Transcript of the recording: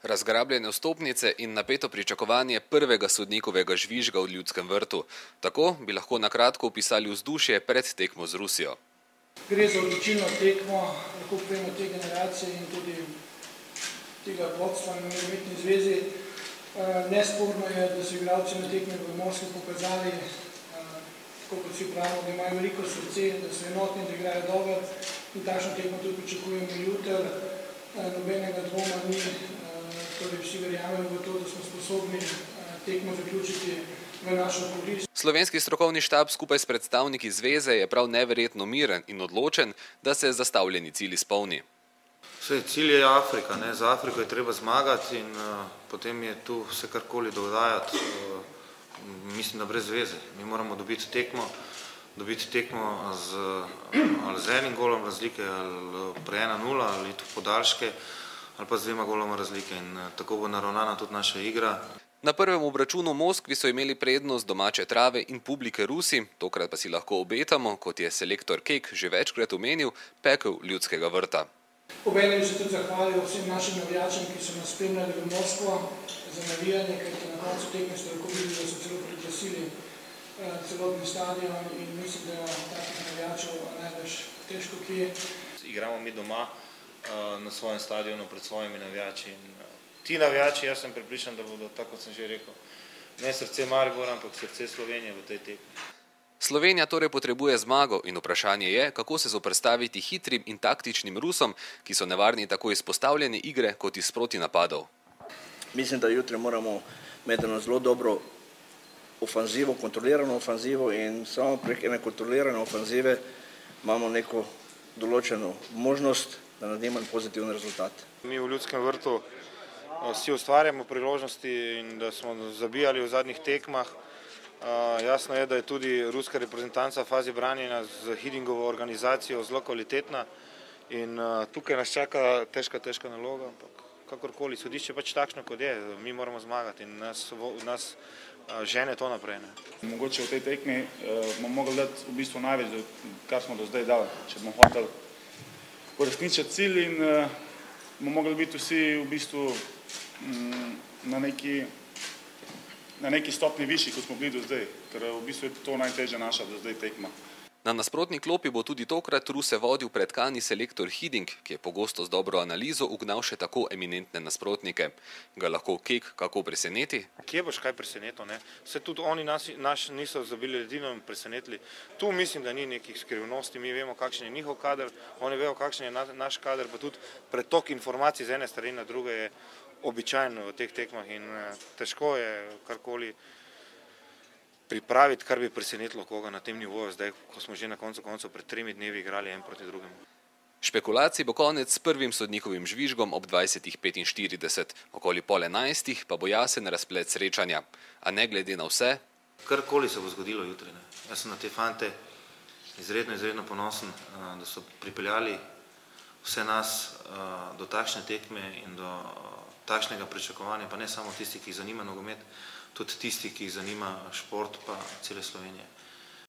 Razgrabljene vstopnice in napeto pričakovanje prvega sodnikovega žvižga v Ljudskem vrtu. Tako bi lahko na kratko opisali vzdušje pred tekmo z Rusijo. Gre za odločilno tekmo, lahko povemo te generacije in tudi tega vodstva na nogometni zvezi. Nesporno je, da so igralci na tekmi v Moskvi pokazali, tako kot vsi pravimo, da imajo veliko srce, da so enotni, da igrajo dobro in takšno tekmo tudi pričakujemo jutri. Nobenega dvoma ni, torej vsi verjamemo v to, da smo sposobni tekmo zaključiti v našo korist. Slovenski strokovni štab skupaj s predstavniki zveze je prav neverjetno miren in odločen, da se zastavljeni cilj izpolni. Cilj je Afrika, za Afriko je treba zmagati in potem je tu vse karkoli dodajati, mislim, da brez zveze. Mi moramo dobiti tekmo ali z enim golom razlike, ali pre 1-0, ali tu podaljške, ali pa z 2 goloma razlike in tako bo naravnana tudi naša igra. Na prvem obračunu v Moskvi so imeli prednost domače trave in publike Rusi, tokrat pa si lahko obetamo, kot je selektor Kek že večkrat omenil, pekel Ljudskega vrta. Obenem bi se tudi zahvalil vsem našim navijačem, ki so nas spremljali v Moskvo za navijanje, kajti na koncu tekme ste lahko videli, da so celo priglasili celotni stadion in mislim, da takih navijačev največ težko kje. Igramo mi doma na svojem stadionu pred svojimi navijači in ti navijači, jaz sem prepričan, da bodo, tako kot sem že rekel, ne srce Maribora, ampak srce Slovenije v tej tekmi. Slovenija torej potrebuje zmago in vprašanje je, kako se zoperstaviti hitrim in taktičnim Rusom, ki so nevarni tako izpostavljene igre kot iz protinapadov. Mislim, da jutri moramo imeti eno zelo dobro ofanzivo, kontrolirano ofanzivo in samo prek ene kontrolirane ofanzive imamo neko določeno možnost, da naredimo pozitiven rezultat. Mi v Ljudskem vrtu si ustvarjamo priložnosti in da smo zabijali v zadnjih tekmah. Jasno je, da je tudi ruska reprezentanca v fazi branjenja z Hidingovo organizacijo zelo kvalitetna in tukaj nas čaka težka naloga, ampak kakorkoli, sodišče pač takšno, kot je, mi moramo zmagati in nas žene to naprej. Mogoče v tej tekmi bomo mogli dati v bistvu največ, kar smo do zdaj dali, če bomo hoteli uresničiti cilj in bomo mogli biti vsi v bistvu na neki stopni višji, kot smo bili do zdaj, ker v bistvu je to najtežja naša do zdaj tekma. Na nasprotni klopi bo tudi tokrat Ruse vodil predkani selektor Hiding, ki je pogosto z dobro analizo ugnal še tako eminentne nasprotnike. Ga lahko Kek kako preseneti? Kje boš kaj presenetil, ne? Vse tudi oni naš niso zabili ledino in presenetili. Tu mislim, da ni nekih skrivnosti, mi vemo, kakšen je njihov kader, oni vejo, kakšen je naš kader, pa tudi pretok informacij z ene strani na druge je običajno v teh tekmah in težko je karkoli pripraviti, kar bi presenetilo koga na tem nivoju, zdaj, ko smo že na koncu pred 3 dnevi igrali en proti drugemu. Špekulacij bo konec s prvim sodnikovim žvižgom ob 20:45, okoli 10:30 pa bo jasen razplet srečanja. A ne glede na vse, karkoli se bo zgodilo jutri. Jaz sem na te fante izredno ponosen, da so pripeljali vse nas do takšne tekme in do takšnega pričakovanja, pa ne samo tisti, ki jih zanima nogomet, tudi tisti, ki jih zanima šport pa cele Slovenije.